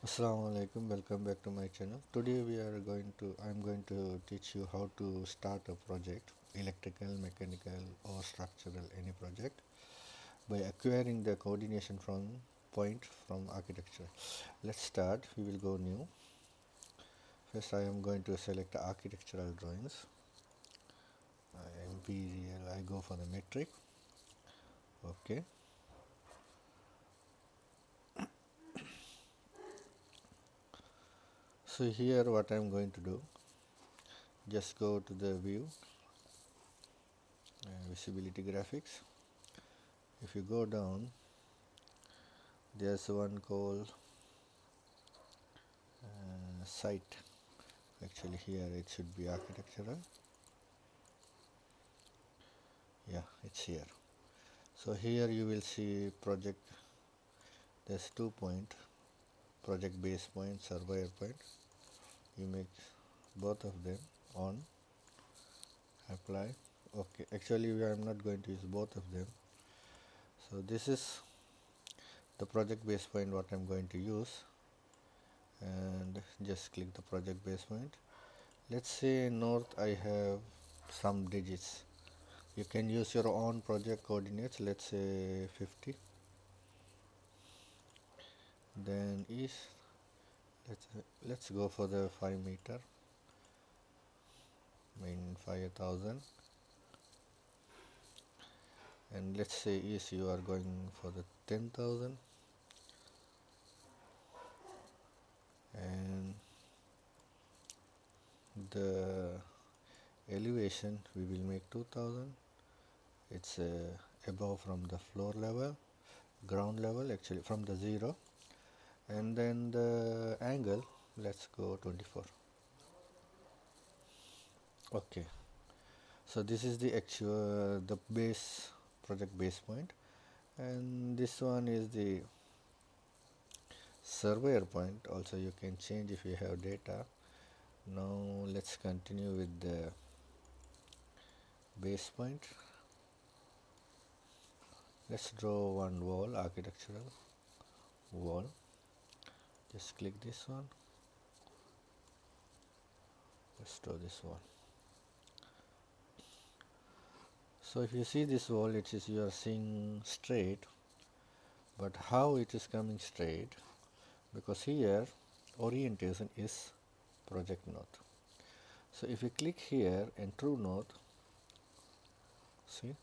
Assalamu alaikum, welcome back to my channel. Today I'm going to teach you how to start a project, electrical, mechanical or structural, any project, by acquiring the coordination from point from architecture. Let's start. We will go new. First I am going to select architectural drawings. Imperial, I go for the metric. Okay. So here what I am going to do, just go to the view, visibility graphics. If you go down, there's one called site. Actually here it should be architectural. Yeah, it's here. So here you will see project. There's 2 point, project base point, surveyor point. You make both of them on, apply. Okay, actually I'm not going to use both of them. So this is the project base point what I'm going to use, and just click the project base point. Let's say north I have some digits. You can use your own project coordinates, let's say 50. Then east, let's go for the 5 meter, mean 5000. And let's say east you are going for the 10,000, and the elevation we will make 2000. It's above from the floor level, ground level, actually from the zero. And then the angle, let's go 24. Okay, so this is the actual the base project base point, and this one is the surveyor point. Also you can change if you have data. Now let's continue with the base point. Let's draw one wall, architectural wall. Just click this one. Let's draw this one. So if you see this wall, it is, you are seeing straight, but how it is coming straight? Because here orientation is project north. So if you click here and true north, see,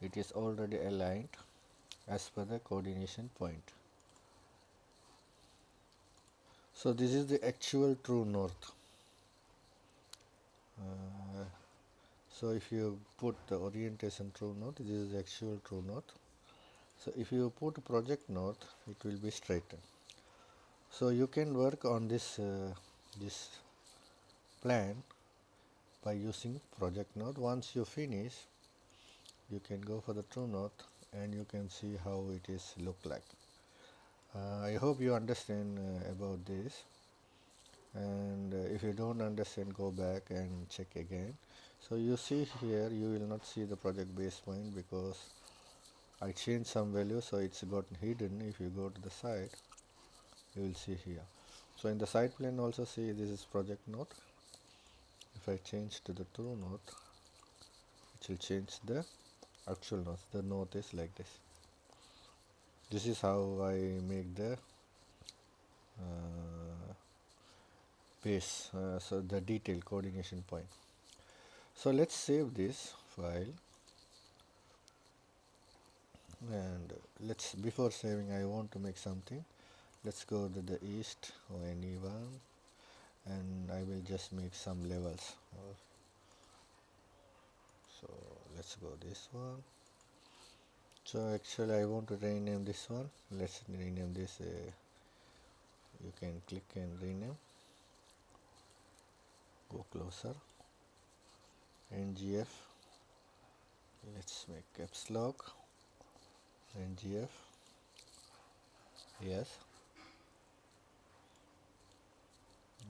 it is already aligned as per the coordination point. So this is the actual true north. So if you put the orientation true north, this is the actual true north. So if you put project north, it will be straightened. So you can work on this plan by using project north. Once you finish, you can go for the true north and you can see how it is look like. I hope you understand about this, and if you don't understand, go back and check again. So you see here, you will not see the project base point because I changed some value, so it's gotten hidden. If you go to the side, you will see here. So in the side plane also, see, this is project north. If I change to the true north, it will change the actual north. The north is like this. This is how I make the base, so the detail coordination point. So let's save this file, and let's, before saving, I want to make something. Let's go to the east or anyone, and I will just make some levels. So let's go this one. So actually I want to rename this one. Let's rename this. You can click and rename. Go closer. NGF. Let's make caps lock. NGF. Yes.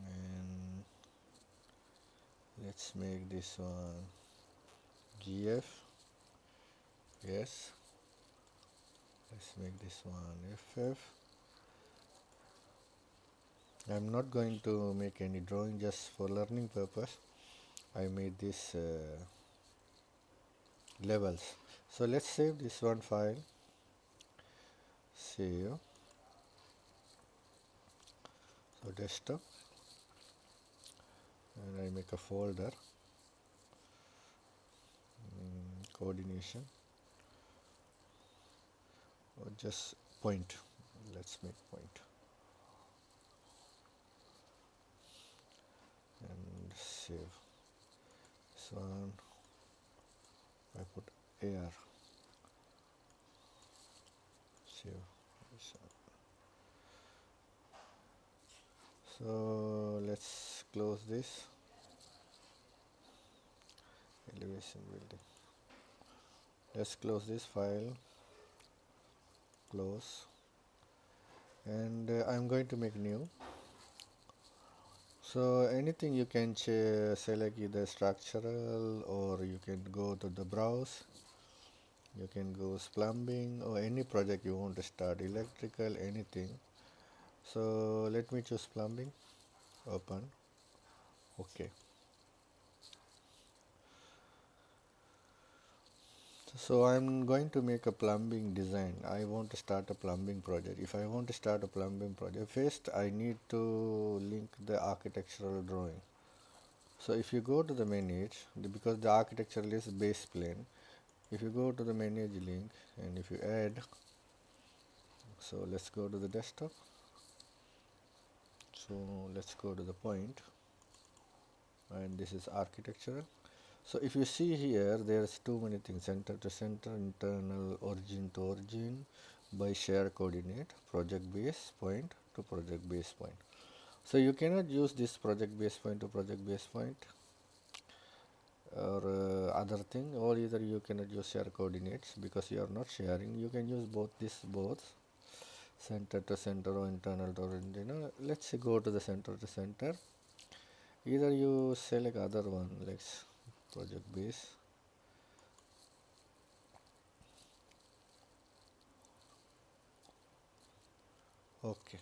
And let's make this one GF. Yes. Let's make this one FF. I am not going to make any drawing, just for learning purpose I made this levels. So let's save this one file, save, so desktop, and I make a folder, coordination, or just point, let's make point, and save. So I put AR, save. So let's close this elevation building. Let's close this file, close, and I'm going to make new. So anything you can select, either structural, or you can go to the browse, you can go plumbing, or any project you want to start, electrical, anything. So let me choose plumbing, open, okay. So I'm going to make a plumbing design. I want to start a plumbing project. If I want to start a plumbing project, first I need to link the architectural drawing. So if you go to the manage, because the architectural is base plane, if you go to the manage link and if you add, so let's go to the desktop. So let's go to the point, and this is architectural. So if you see here, there's too many things: center to center, internal, origin to origin, by share coordinate, project base point to project base point. So you cannot use this project base point to project base point, or other thing, or either you cannot use share coordinates because you are not sharing. You can use both center to center or internal to origin. Let's say go to the center to center. Either you select other one, like project base. Okay,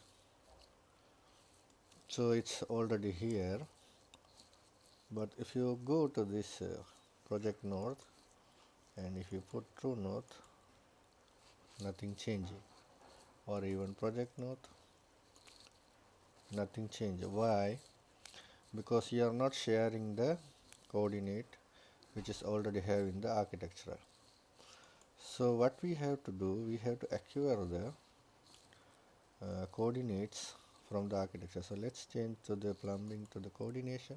so it's already here, but if you go to this project north, and if you put true north, nothing changing, or even project north, nothing change. Why? Because you are not sharing the coordinate which is already have in the architectural. So what we have to do, we have to acquire the coordinates from the architecture. So let's change to the plumbing to the coordination.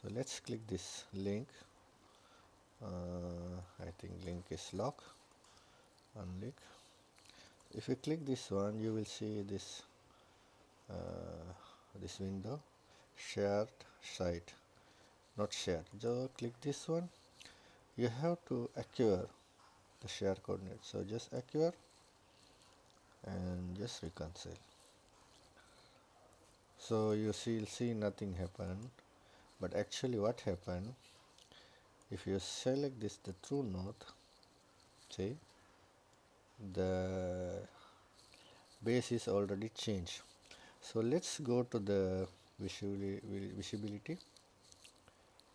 So let's click this link. I think link is lock, unlink. If you click this one, you will see this this window, shared site, not shared. So click this one. You have to acquire the share coordinate. So just acquire and just reconcile. So you see nothing happen, but actually what happened, if you select this the true north, see the base is already changed. So let's go to the visibility.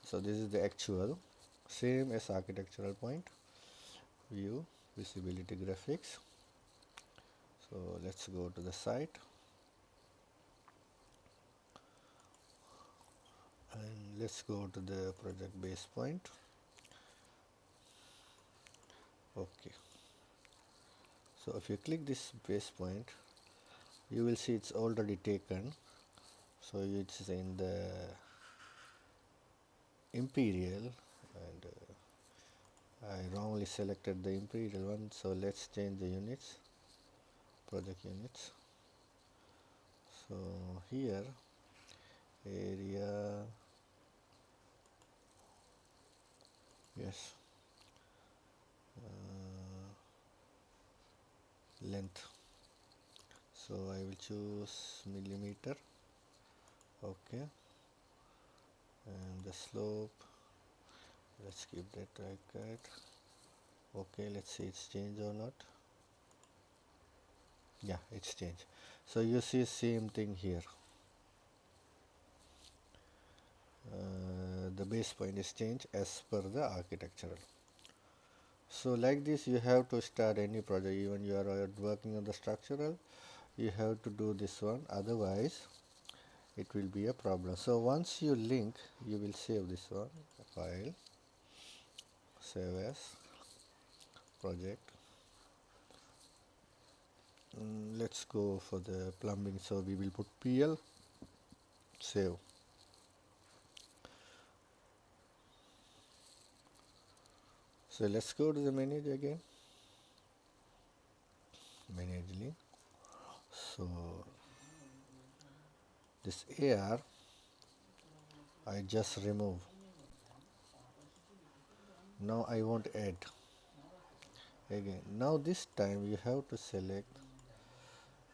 So this is the actual, same as architectural point, view, visibility graphics. So let's go to the site, and let's go to the project base point. Okay, so if you click this base point, you will see it's already taken. So it's in the imperial, and I wrongly selected the imperial one, so let's change the units, project units. So here area, yes, length, so I will choose millimeter. Okay, and the slope, let's keep that like that. Okay, let's see it's changed or not. Yeah, it's changed. So you see same thing here. The base point is changed as per the architectural. So like this you have to start any project, even you are working on the structural, you have to do this one, otherwise it will be a problem. So once you link, you will save this one, file, save as project. Let's go for the plumbing, so we will put PL, save. So let's go to the manage again, manage link. So this AR I just remove. Now I want add again. Now this time you have to select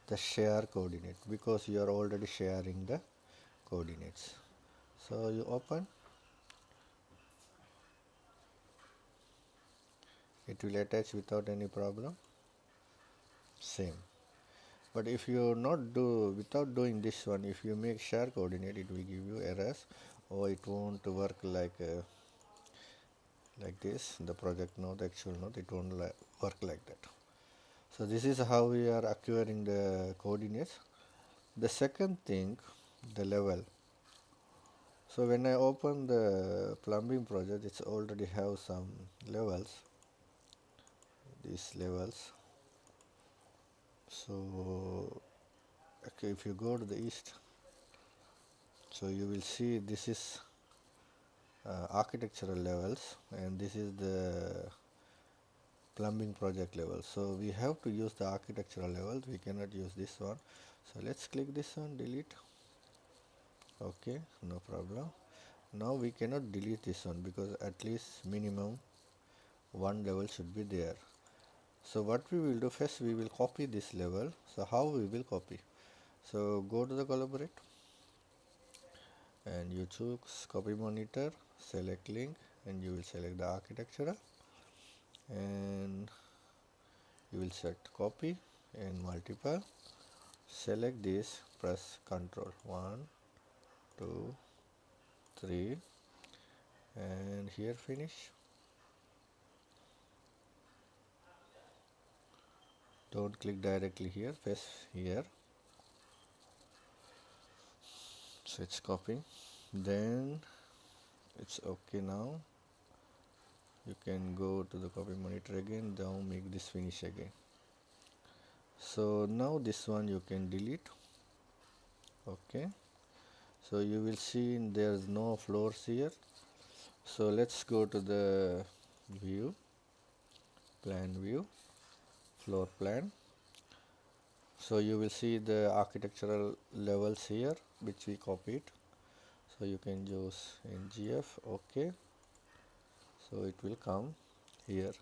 the share coordinate because you are already sharing the coordinates. So you open, it will attach without any problem, same. But if you not do without doing this one, if you make share coordinate, it will give you errors, or it won't work like this. The project node, the actual node, it won't work like that. So this is how we are acquiring the coordinates. The second thing, the level. So when I open the plumbing project, it's already have some levels, these levels. So okay, if you go to the east, so you will see this is architectural levels, and this is the plumbing project level. So we have to use the architectural levels, we cannot use this one. So let's click this one, delete. Okay, no problem. Now we cannot delete this one because at least minimum one level should be there. So what we will do, first we will copy this level. So how we will copy? So go to the collaborate and you choose copy monitor, select link, and you will select the architectural, and you will set copy and multiple. Select this, press Ctrl 1, 2, 3, and here finish. Don't click directly here, press here. So it's copying. Then it's okay now. You can go to the copy monitor again, now make this finish again. So now this one you can delete. Okay, so you will see there's no floors here. So let's go to the view, plan view, floor plan. So you will see the architectural levels here which we copied. So you can use NGF. Okay, so it will come here.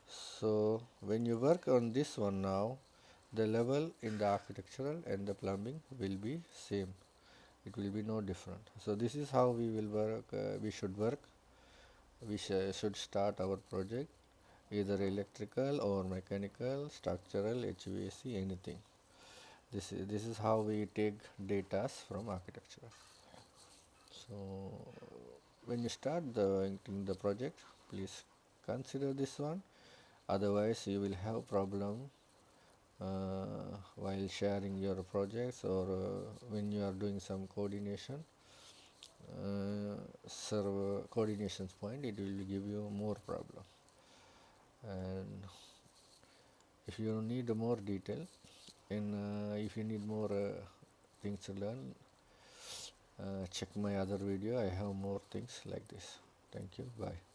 So when you work on this one now, the level in the architectural and the plumbing will be same. It will be no different. So this is how we will work. We should work. We should start our project, either electrical or mechanical, structural, HVAC, anything. This is how we take data from architecture. So when you start the project, please consider this one. Otherwise, you will have problem while sharing your projects, or when you are doing some coordination, server coordinations point, it will give you more problem. And if you need more detail, and if you need more things to learn, check my other video. I have more things like this. Thank you. Bye.